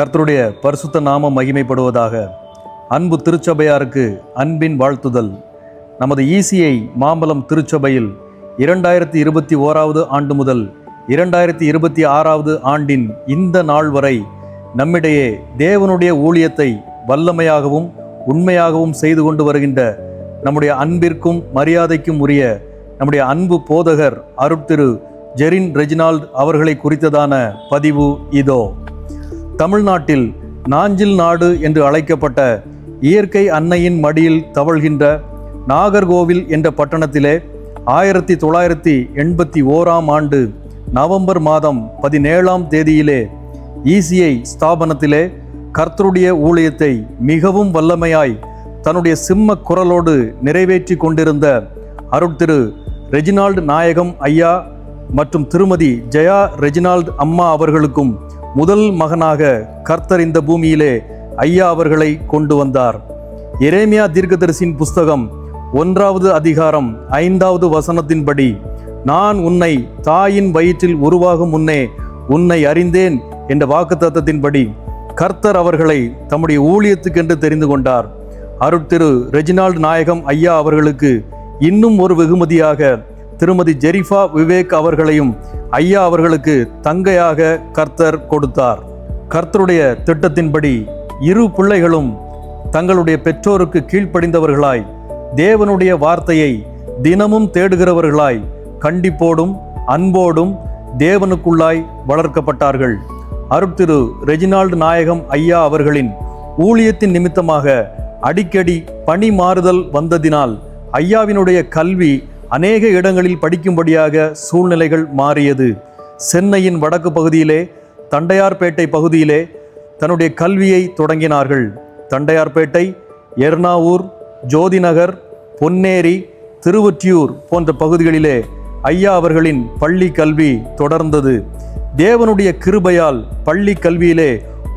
கர்த்தருடைய பரிசுத்த நாமம் மகிமைப்படுவதாக. அன்பு திருச்சபையாருக்கு அன்பின் வாழ்த்துதல். நமது ECI மாம்பலம் திருச்சபையில் 2021 ஆண்டு முதல் 2026 ஆண்டின் இந்த நாள் வரை நம்மிடையே தேவனுடைய ஊழியத்தை வல்லமையாகவும் உண்மையாகவும் செய்து கொண்டு வருகின்ற நம்முடைய அன்பிற்கும் மரியாதைக்கும் உரிய நம்முடைய அன்பு போதகர் அருட்திரு ஜெரின் ரெஜினால்ட் அவர்களை குறித்ததான பதிவு இதோ. தமிழ்நாட்டில் நாஞ்சில் நாடு என்று அழைக்கப்பட்ட இயற்கை அன்னையின் மடியில் தவழ்கின்ற நாகர்கோவில் என்ற பட்டணத்திலே 1981 ஆண்டு நவம்பர் மாதம் 17 தேதியிலே ECI ஸ்தாபனத்திலே கர்த்தருடைய ஊழியத்தை மிகவும் வல்லமையாய் தன்னுடைய சிம்ம குரலோடு நிறைவேற்றி கொண்டிருந்த அருட்திரு ரெஜினால்ட் நாயகம் ஐயா மற்றும் திருமதி ஜெயா ரெஜினால்ட் அம்மா அவர்களுக்கும் முதல் மகனாக கர்த்தர் இந்த பூமியிலே ஐயா அவர்களை கொண்டு வந்தார். எரேமியா தீர்க்கதரிசியின் புஸ்தகம் 1வது அதிகாரம் 5வது வசனத்தின்படி, நான் உன்னை தாயின் வயிற்றில் உருவாகும் முன்னே உன்னை அறிந்தேன் என்ற வாக்குத்தத்தத்தின்படி கர்த்தர் அவர்களை தம்முடைய ஊழியத்துக்கென்று தெரிந்து கொண்டார். அருட்திரு ரெஜினால்ட் நாயகம் ஐயா அவர்களுக்கு இன்னும் ஒரு வெகுமதியாக திருமதி ஜெரிஃபா விவேக் அவர்களையும் ஐயா அவர்களுக்கு தங்கையாக கர்த்தர் கொடுத்தார். கர்த்தருடைய திட்டத்தின்படி இரு பிள்ளைகளும் தங்களுடைய பெற்றோருக்கு கீழ்ப்படிந்தவர்களாய் தேவனுடைய வார்த்தையை தினமும் தேடுகிறவர்களாய் கண்டிப்போடும் அன்போடும் தேவனுக்குள்ளாய் வளர்க்கப்பட்டார்கள். அருட்திரு ரெஜினால்ட் நாயகம் ஐயா அவர்களின் ஊழியத்தின் நிமித்தமாக அடிக்கடி பணி மாறுதல் வந்ததினால் ஐயாவினுடைய கல்வி அநேக இடங்களில் படிக்கும்படியாக சூழ்நிலைகள் மாறியது. சென்னையின் வடக்கு பகுதியிலே தண்டையார்பேட்டை பகுதியிலே தன்னுடைய கல்வியை தொடங்கினார்கள். தண்டையார்பேட்டை, எர்ணாவூர், ஜோதிநகர், பொன்னேரி, திருவொற்றியூர் போன்ற பகுதிகளிலே ஐயா அவர்களின் பள்ளி கல்வி தொடர்ந்தது. தேவனுடைய கிருபையால் பள்ளி கல்வியிலே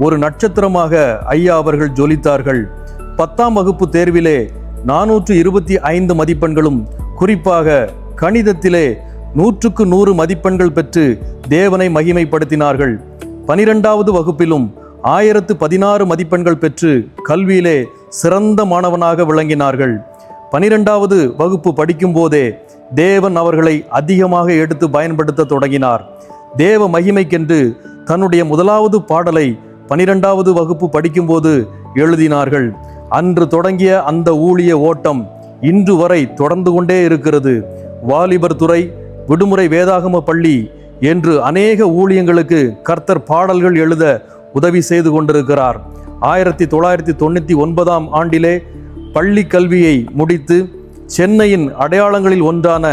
ஒரு நட்சத்திரமாக ஐயா அவர்கள் ஜொலித்தார்கள். 10ஆம் வகுப்பு தேர்விலே 425 மதிப்பெண்களும், குறிப்பாக கணிதத்திலே 100க்கு 100 மதிப்பெண்கள் பெற்று தேவனை மகிமைப்படுத்தினார்கள். 12வது வகுப்பிலும் 1016 மதிப்பெண்கள் பெற்று கல்வியிலே சிறந்த மாணவனாக விளங்கினார்கள். 12வது வகுப்பு படிக்கும் போதே தேவன் அவர்களை அதிகமாக எடுத்து பயன்படுத்த தொடங்கினார். தேவ மகிமைக்கென்று தன்னுடைய முதலாவது பாடலை 12வது வகுப்பு படிக்கும்போது எழுதினார்கள். அன்று தொடங்கிய அந்த ஊழிய ஓட்டம் இன்று வரை தொடர்ந்து கொண்டே இருக்கிறது. வாலிபர் துறை, விடுமுறை வேதாகம பள்ளி என்று அநேக ஊழியங்களுக்கு கர்த்தர் பாடல்கள் எழுத உதவி செய்து கொண்டிருக்கிறார். 1999 ஆண்டிலே பள்ளி கல்வியை முடித்து சென்னையின் அடையாளங்களில் ஒன்றான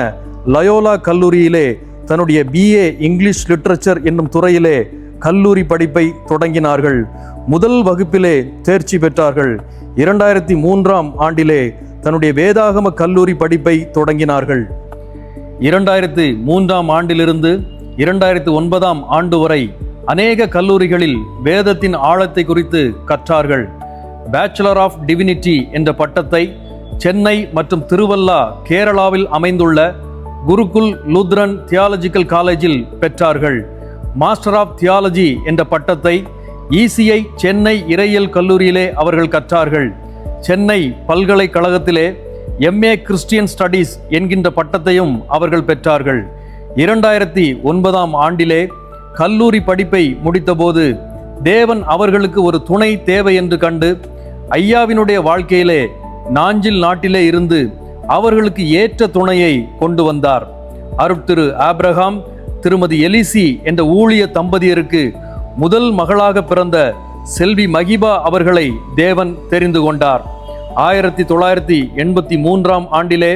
லயோலா கல்லூரியிலே தன்னுடைய BA இங்கிலீஷ் லிட்ரேச்சர் என்னும் துறையிலே கல்லூரி படிப்பை தொடங்கினார்கள். முதல் வகுப்பிலே தேர்ச்சி பெற்றார்கள். 2003 ஆண்டிலே தன்னுடைய வேதாகம கல்லூரி படிப்பை தொடங்கினார்கள். 2003 ஆண்டிலிருந்து 2009 ஆண்டு வரை அநேக கல்லூரிகளில் வேதத்தின் ஆழத்தை குறித்து கற்றார்கள். பேச்சுலர் ஆஃப் டிவினிட்டி என்ற பட்டத்தை சென்னை மற்றும் திருவல்லா, கேரளாவில் அமைந்துள்ள குருகுல் லூத்ரன் தியாலஜிக்கல் காலேஜில் பெற்றார்கள். மாஸ்டர் ஆஃப் தியாலஜி என்ற பட்டத்தை ECI சென்னை இறையியல் கல்லூரியிலே அவர்கள் கற்றார்கள். சென்னை பல்கலைக்கழகத்திலே MA கிறிஸ்டியன் ஸ்டடீஸ் என்கின்ற பட்டத்தையும் அவர்கள் பெற்றார்கள். 2009 ஆண்டிலே கல்லூரி படிப்பை முடித்தபோது தேவன் அவர்களுக்கு ஒரு துணை தேவை என்று கண்டு ஐயாவினுடைய வாழ்க்கையிலே நாஞ்சில் நாட்டிலே இருந்து அவர்களுக்கு ஏற்ற துணையை கொண்டு வந்தார். அருட்திரு ஆபிரகாம், திருமதி எலிசி என்ற ஊழிய தம்பதியருக்கு முதல் மகளாக பிறந்த செல்வி மகிபா அவர்களை தேவன் தெரிந்து கொண்டார். 1983 ஆண்டிலே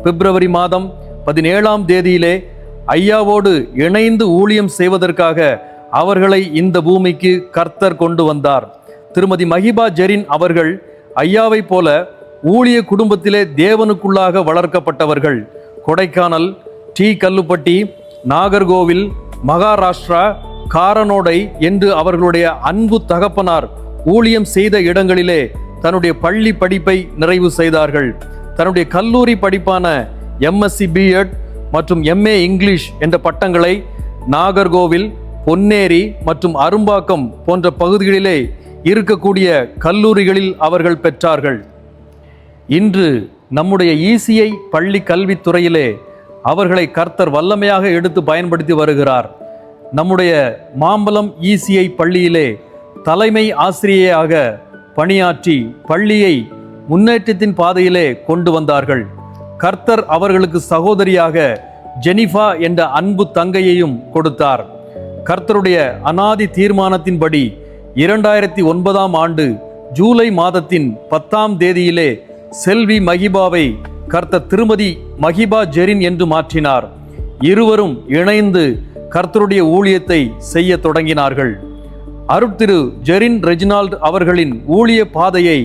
பிப்ரவரி மாதம் 17 தேதியிலே ஐயாவோடு இணைந்து ஊழியம் செய்வதற்காக அவர்களை இந்த பூமிக்கு கர்த்தர் கொண்டு வந்தார். திருமதி மகிபா ஜெரின் அவர்கள் ஐயாவை போல ஊழிய குடும்பத்திலே தேவனுக்குள்ளாக வளர்க்கப்பட்டவர்கள். கொடைக்கானல், டி கல்லுப்பட்டி, நாகர்கோவில், மகாராஷ்டிரா, காரனோடை என்று அவர்களுடைய அன்பு தகப்பனார் ஊழியம் செய்த இடங்களிலே தன்னுடைய பள்ளி படிப்பை நிறைவு செய்தார்கள். தன்னுடைய கல்லூரி படிப்பான MSc B.Ed மற்றும் MA இங்கிலீஷ் என்ற பட்டங்களை நாகர்கோவில், பொன்னேரி மற்றும் அரும்பாக்கம் போன்ற பகுதிகளிலே இருக்கக்கூடிய கல்லூரிகளில் அவர்கள் பெற்றார்கள். இன்று நம்முடைய ECI பள்ளி கல்வித்துறையிலே அவர்களை கர்த்தர் வல்லமையாக எடுத்து பயன்படுத்தி வருகிறார். நம்முடைய மாம்பலம் ECI பள்ளியிலே தலைமை ஆசிரியையாக பணியாற்றி பள்ளியை முன்னேற்றத்தின் பாதையிலே கொண்டு வந்தார்கள். கர்த்தர் அவர்களுக்கு சகோதரியாக ஜெனிஃபா என்ற அன்பு தங்கையையும் கொடுத்தார். கர்த்தருடைய அனாதி தீர்மானத்தின்படி 2009ஆம் ஆண்டு ஜூலை மாதத்தின் 10ஆம் தேதியிலே செல்வி மகிபாவை கர்த்தர் திருமதி மகிபா ஜெரின் என்று மாற்றினார். இருவரும் இணைந்து கர்த்தருடைய ஊழியத்தை செய்ய தொடங்கினார்கள். அருட்திரு ஜெரின் ரெஜினால்ட் அவர்களின் ஊழிய பாதையை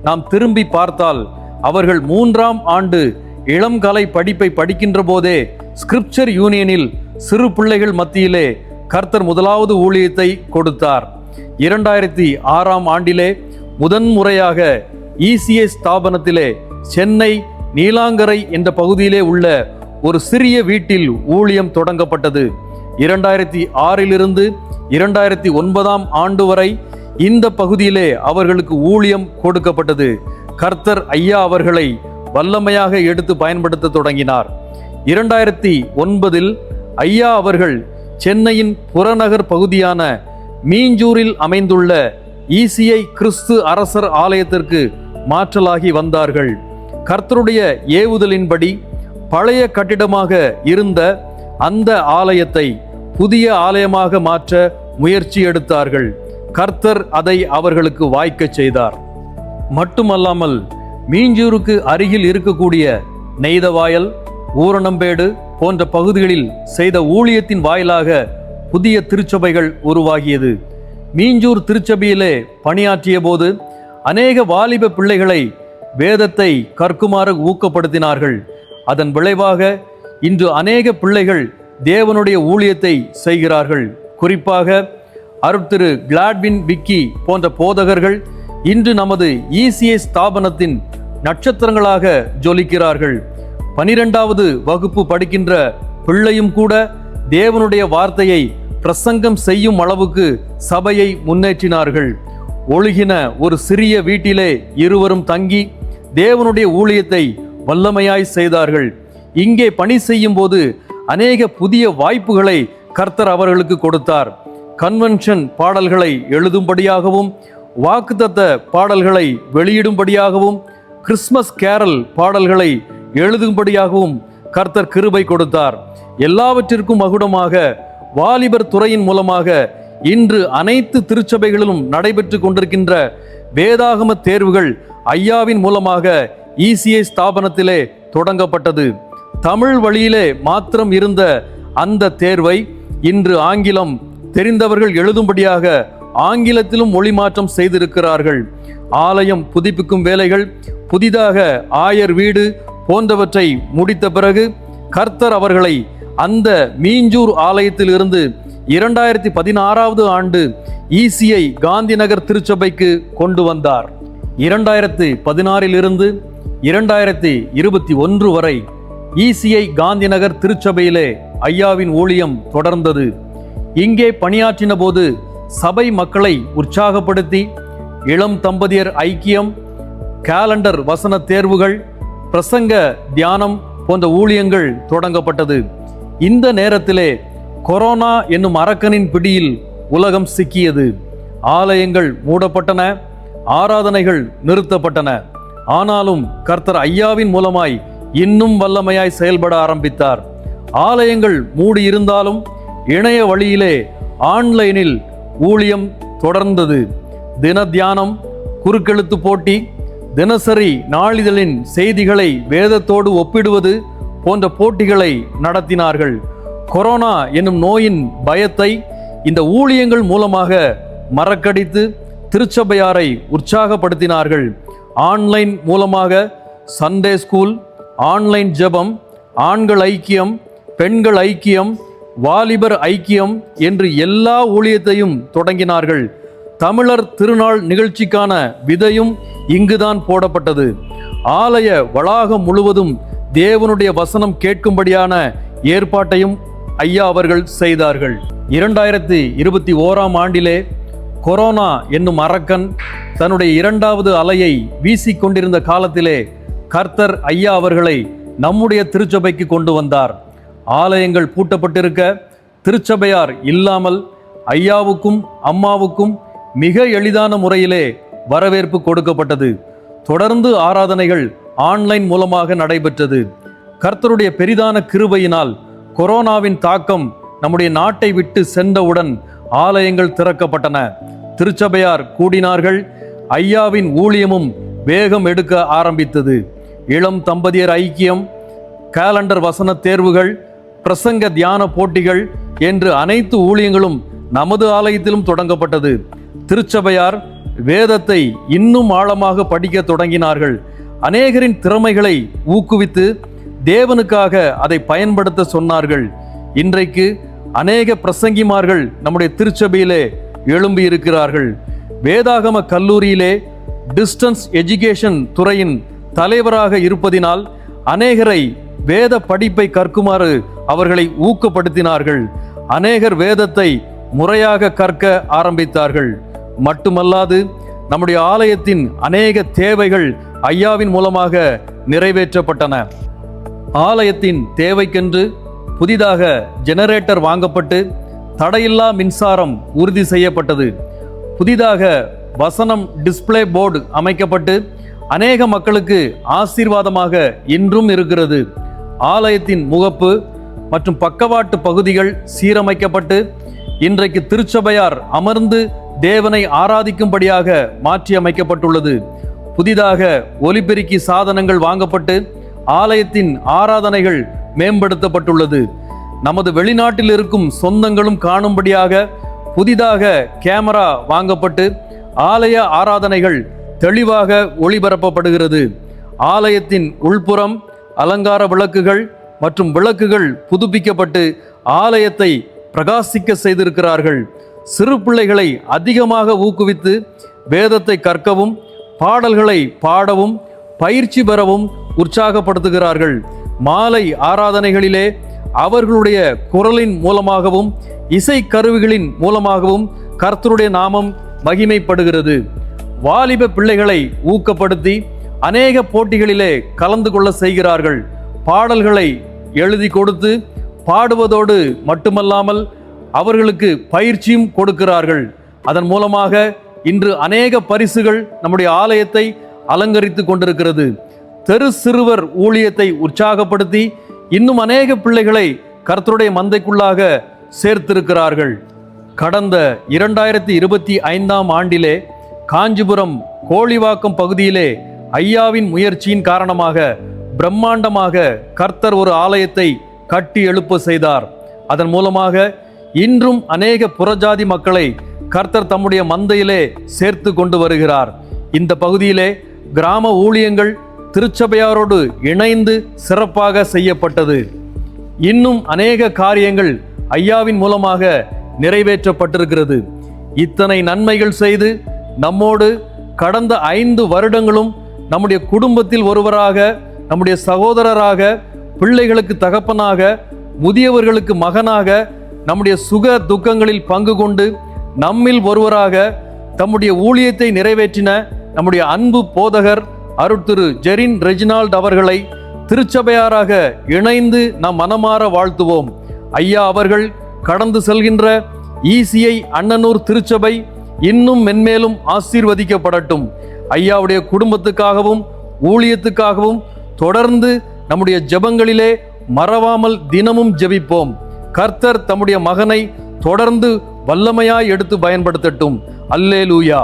நாம் திரும்பி பார்த்தால், அவர்கள் 3ஆம் ஆண்டு இளங்கலை படிப்பை படிக்கின்ற போதே ஸ்கிரிப்சர் யூனியனில் சிறு பிள்ளைகள் மத்தியிலே கர்த்தர் முதலாவது ஊழியத்தை கொடுத்தார். 2006ஆம் ஆண்டிலே முதன்முறையாக ECI ஸ்தாபனத்திலே சென்னை நீலாங்கரை என்ற பகுதியிலே உள்ள ஒரு சிறிய வீட்டில் ஊழியம் தொடங்கப்பட்டது. 2006 2009ஆம் ஆண்டு வரை இந்த பகுதியிலே அவர்களுக்கு ஊழியம் கொடுக்கப்பட்டது. கர்த்தர் ஐயா அவர்களை வல்லமையாக எடுத்து பயன்படுத்த தொடங்கினார். 2009 ஐயா அவர்கள் சென்னையின் புறநகர் பகுதியான மீஞ்சூரில் அமைந்துள்ள ECI கிறிஸ்து அரசர் ஆலயத்திற்கு மாற்றலாகி வந்தார்கள். கர்த்தருடைய ஏவுதலின்படி பழைய கட்டிடமாக இருந்த அந்த ஆலயத்தை புதிய ஆலயமாக மாற்ற முயற்சி எடுத்தார்கள். கர்த்தர் அதை அவர்களுக்கு வாய்க்கச் செய்தார். மட்டுமல்லாமல் மீஞ்சூருக்கு அருகில் இருக்கக்கூடிய நெய்தவாயல், ஊரணம்பேடு போன்ற பகுதிகளில் செய்த ஊழியத்தின் வாயிலாக புதிய திருச்சபைகள் உருவாகியது. மீஞ்சூர் திருச்சபையிலே பணியாற்றிய போது அநேக வாலிப பிள்ளைகளை வேதத்தை கற்குமாறு ஊக்கப்படுத்தினார்கள். அதன் விளைவாக இன்று அநேக பிள்ளைகள் தேவனுடைய ஊழியத்தை செய்கிறார்கள். குறிப்பாக அருட்திரு கிளாட்வின் விக்கி போன்ற போதகர்கள் இன்று நமது ECI ஸ்தாபனத்தின் நட்சத்திரங்களாக ஜொலிக்கிறார்கள். 12வது வகுப்பு படிக்கின்ற பிள்ளையும் கூட தேவனுடைய வார்த்தையை பிரசங்கம் செய்யும் அளவுக்கு சபையை முன்னேற்றினார்கள். ஒழுகின ஒரு சிறிய வீட்டிலே இருவரும் தங்கி தேவனுடைய ஊழியத்தை வல்லமையாய் செய்தார்கள். இங்கே பணி செய்யும் போது அநேக புதிய வாய்ப்புகளை கர்த்தர் அவர்களுக்கு கொடுத்தார். கன்வென்ஷன் பாடல்களை எழுதும்படியாகவும், வாக்குத்தத்த பாடல்களை வெளியிடும்படியாகவும், கிறிஸ்மஸ் கேரல் பாடல்களை எழுதும்படியாகவும் கர்த்தர் கிருபை கொடுத்தார். எல்லாவற்றிற்கும் மகுடமாக வாலிபர் துறையின் மூலமாக இன்று அனைத்து திருச்சபைகளிலும் நடைபெற்று கொண்டிருக்கின்ற வேதாகம தேர்வுகள் ஐயாவின் மூலமாக ECI ஸ்தாபனத்திலே தொடங்கப்பட்டது. தமிழ் வழியிலே மாத்திரம் இருந்த அந்த தேர்வை இன்று ஆங்கிலம் தெரிந்தவர்கள் எழுதும்படியாக ஆங்கிலத்திலும் மொழிமாற்றம் செய்திருக்கிறார்கள். ஆலயம் புதுப்பிக்கும் வேலைகள், புதிதாக ஆயர் வீடு போன்றவற்றை முடித்த பிறகு கர்த்தர் அவர்களை அந்த மீஞ்சூர் ஆலயத்தில் இருந்து 2016ஆவது ஆண்டு ECI காந்திநகர் திருச்சபைக்கு கொண்டு வந்தார். 2016 2021 வரை ECI காந்திநகர் திருச்சபையிலே ஐயாவின் ஊழியம் தொடர்ந்தது. இங்கே பணியாற்றின போது சபை மக்களை உற்சாகப்படுத்தி இளம் தம்பதியர் ஐக்கியம், காலண்டர் வசன தேர்வுகள், பிரசங்க தியானம் போன்ற ஊழியங்கள் தொடங்கப்பட்டது. இந்த நேரத்திலே கொரோனா என்னும் அரக்கனின் பிடியில் உலகம் சிக்கியது. ஆலயங்கள் மூடப்பட்டன, ஆராதனைகள் நிறுத்தப்பட்டன. ஆனாலும் கர்த்தர் ஐயாவின் மூலமாய் இன்னும் வல்லமையாய் செயல்பட ஆரம்பித்தார். ஆலயங்கள் மூடியிருந்தாலும் இணைய வழியிலே ஆன்லைனில் ஊழியம் தொடர்ந்தது. தின தியானம், குறுக்கெழுத்து போட்டி, தினசரி நாளிதழின் செய்திகளை வேதத்தோடு ஒப்பிடுவது போன்ற போட்டிகளை நடத்தினார்கள். கொரோனா என்னும் நோயின் பயத்தை இந்த ஊழியங்கள் மூலமாக மறக்கடித்து திருச்சபையாரை உற்சாகப்படுத்தினார்கள். ஆன்லைன் மூலமாக சண்டே ஸ்கூல், ஆன்லைன் ஜெபம், ஆண்கள் ஐக்கியம், பெண்கள் ஐக்கியம், வாலிபர் ஐக்கியம் என்று எல்லா ஊழியத்தையும் தொடங்கினார்கள். தமிழர் திருநாள் நிகழ்ச்சிக்கான விதையும் இங்குதான் போடப்பட்டது. ஆலய வளாகம் முழுவதும் தேவனுடைய வசனம் கேட்கும்படியான ஏற்பாட்டையும் ஐயா அவர்கள் செய்தார்கள். 2021 ஆண்டிலே கொரோனா என்னும் அரக்கன் தன்னுடைய 2வது அலையை வீசிக்கொண்டிருந்த காலத்திலே கர்த்தர் ஐயா அவர்களை நம்முடைய திருச்சபைக்கு கொண்டு வந்தார். ஆலயங்கள் பூட்டப்பட்டிருக்க திருச்சபையார் இல்லாமல் ஐயாவுக்கும் அம்மாவுக்கும் மிக எளிதான முறையிலே வரவேற்பு கொடுக்கப்பட்டது. தொடர்ந்து ஆராதனைகள் ஆன்லைன் மூலமாக நடைபெற்றது. கர்த்தருடைய பெரிதான கிருபையினால் கொரோனாவின் தாக்கம் நம்முடைய நாட்டை விட்டு சென்றவுடன் ஆலயங்கள் திறக்கப்பட்டன. திருச்சபையார் கூடினார்கள். ஐயாவின் ஊழியமும் வேகம் எடுக்க ஆரம்பித்தது. இளம் தம்பதியர் ஐக்கியம், காலண்டர் வசன தேர்வுகள், பிரசங்க தியான போட்டிகள் என்று அனைத்து ஊழியங்களும் நமது ஆலயத்திலும் தொடங்கப்பட்டது. திருச்சபையார் வேதத்தை இன்னும் ஆழமாக படிக்க தொடங்கினார்கள். அநேகரின் திறமைகளை ஊக்குவித்து தேவனுக்காக அதை பயன்படுத்த சொன்னார்கள். இன்றைக்கு அநேக பிரசங்கிமார்கள் நம்முடைய திருச்சபையிலே எழும்பி இருக்கிறார்கள். வேதாகம கல்லூரியிலே டிஸ்டன்ஸ் எஜுகேஷன் துறையின் தலைவராக இருப்பதினால் அநேகரை வேத படிப்பை கற்குமாறு அவர்களை ஊக்கப்படுத்தினார்கள். அநேகர் வேதத்தை முறையாக கற்க ஆரம்பித்தார்கள். மட்டுமல்லாது நம்முடைய ஆலயத்தின் அநேக தேவைகள் ஐயாவின் மூலமாக நிறைவேற்றப்பட்டன. ஆலயத்தின் தேவைக்கென்று புதிதாக ஜெனரேட்டர் வாங்கப்பட்டு தடையில்லா மின்சாரம் உறுதி செய்யப்பட்டது. புதிதாக வசனம் டிஸ்பிளே போர்டு அமைக்கப்பட்டு அநேக மக்களுக்கு ஆசீர்வாதமாக இன்றும் இருக்கிறது. ஆலயத்தின் முகப்பு மற்றும் பக்கவாட்டு பகுதிகள் சீரமைக்கப்பட்டு இன்றைக்கு திருச்சபையார் அமர்ந்து தேவனை ஆராதிக்கும்படியாக மாற்றி அமைக்கப்பட்டுள்ளது. புதிதாக ஒலிபெருக்கி சாதனங்கள் வாங்கப்பட்டு ஆலயத்தின் ஆராதனைகள் மேம்படுத்தப்பட்டுள்ளது. நமது வெளிநாட்டில் இருக்கும் சொந்தங்களும் காணும்படியாக புதிதாக கேமரா வாங்கப்பட்டு ஆலய ஆராதனைகள் தெளிவாக ஒளிபரப்பப்படுகிறது. ஆலயத்தின் உள்புறம் அலங்கார விளக்குகள் மற்றும் விளக்குகள் புதுப்பிக்கப்பட்டு ஆலயத்தை பிரகாசிக்க செய்திருக்கிறார்கள். சிறு பிள்ளைகளை அதிகமாக ஊக்குவித்து வேதத்தை கற்கவும் பாடல்களை பாடவும் பயிற்சி பெறவும் உற்சாகப்படுத்துகிறார்கள். மாலை ஆராதனைகளிலே அவர்களுடைய குரலின் மூலமாகவும் இசை கருவிகளின் மூலமாகவும் கர்த்தருடைய நாமம் மகிமைப்படுகிறது. வாலிப பிள்ளைகளை ஊக்கப்படுத்தி அநேக போட்டிகளிலே கலந்து கொள்ள செய்கிறார்கள். பாடல்களை எழுதி கொடுத்து பாடுவதோடு மட்டுமல்லாமல் அவர்களுக்கு பயிற்சியும் கொடுக்கிறார்கள். அதன் மூலமாக இன்று அநேக பரிசுகள் நம்முடைய ஆலயத்தை அலங்கரித்து கொண்டிருக்கிறது. தெரு சிறுவர் ஊழியத்தை உற்சாகப்படுத்தி இன்னும் அநேக பிள்ளைகளை கர்த்தருடைய மந்தைக்குள்ளாக சேர்த்திருக்கிறார்கள். கடந்த 2025 ஆண்டிலே காஞ்சிபுரம் கோழிவாக்கம் பகுதியிலே ஐயாவின் முயற்சியின் காரணமாக பிரம்மாண்டமாக கர்த்தர் ஒரு ஆலயத்தை கட்டி எழுப்ப செய்தார். அதன் மூலமாக இன்றும் அநேக புறஜாதி மக்களை கர்த்தர் தம்முடைய மந்தையிலே சேர்த்து கொண்டு வருகிறார். இந்த பகுதியிலே கிராம ஊழியங்கள் திருச்சபையாரோடு இணைந்து சிறப்பாக செய்யப்பட்டது. இன்னும் அநேக காரியங்கள் ஐயாவின் மூலமாக நிறைவேற்றப்பட்டிருக்கிறது. இத்தனை நன்மைகள் செய்து நம்மோடு கடந்த 5 வருடங்களும் நம்முடைய குடும்பத்தில் ஒருவராக, நம்முடைய சகோதரராக, பிள்ளைகளுக்கு தகப்பனாக, முதியவர்களுக்கு மகனாக, நம்முடைய சுக துக்கங்களில் பங்கு கொண்டு நம்மில் ஒருவராக தம்முடைய ஊழியத்தை நிறைவேற்றின நம்முடைய அன்பு போதகர் அருட்திரு ஜெரின் ரெஜினால்ட் அவர்களை திருச்சபையாராக இணைந்து நாம் மனமாற வாழ்த்துவோம். ஐயா அவர்கள் கடந்து செல்கின்ற ஈசிஐ அண்ணனூர் திருச்சபை இன்னும் மென்மேலும் ஆசீர்வதிக்கப்படட்டும். ஐயாவுடைய குடும்பத்துக்காகவும் ஊழியத்துக்காகவும் தொடர்ந்து நம்முடைய ஜெபங்களிலே மறவாமல் தினமும் ஜெபிப்போம். கர்த்தர் தம்முடைய மகனை தொடர்ந்து வல்லமையாய் எடுத்து பயன்படுத்தட்டும். அல்லேலூயா.